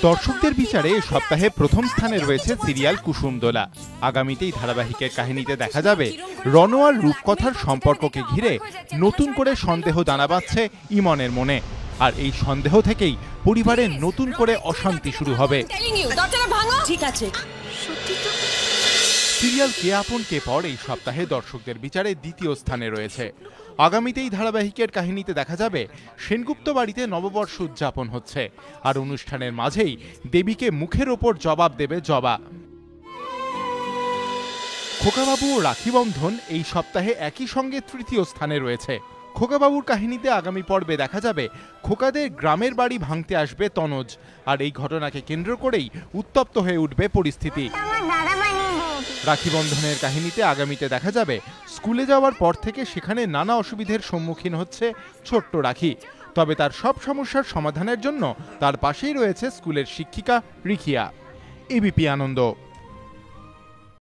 দর্শকদের বিচারে এ সপ্তাহে প্রথম স্থানে রয়েছে সিরিয়াল কুসুমদোলা। আগামীতেই ধারাবাহিকের কাহিনীতে দেখা যাবে রণ আর রূপকথার সম্পর্ককে ঘিরে নতুন করে সন্দেহ দানা বাঁধছে ইমনের মনে। আর এই সন্দেহ থেকেই পরিবারে নতুন করে অশান্তি শুরু হবে। সিরিয়াল কে আপন কে পর এই সপ্তাহে দর্শকদের বিচারে দ্বিতীয় স্থানে রয়েছে। আগামীতেই ধারাবাহিকের কাহিনীতে দেখা যাবে সেনগুপ্ত বাড়িতে নববর্ষ উদযাপন হচ্ছে, আর অনুষ্ঠানের মাঝেই দেবীকে মুখের ওপর জবাব দেবে জবা। খোকাবাবু ও রাখি বন্ধন এই সপ্তাহে একই সঙ্গে তৃতীয় স্থানে রয়েছে। খোকাবাবুর কাহিনীতে আগামী পর্বে দেখা যাবে খোকাদের গ্রামের বাড়ি ভাঙতে আসবে তনজ, আর এই ঘটনাকে কেন্দ্র করেই উত্তপ্ত হয়ে উঠবে পরিস্থিতি। রাখি বন্ধনের কাহিনীতে আগামীতে দেখা যাবে স্কুলে যাওয়ার পর থেকে সেখানে নানা অসুবিধার সম্মুখীন হচ্ছে ছোট্ট রাখি, তবে তার সব সমস্যার সমাধানের জন্য তার পাশেই রয়েছে স্কুলের শিক্ষিকা রিখিয়া। এবিপি আনন্দ।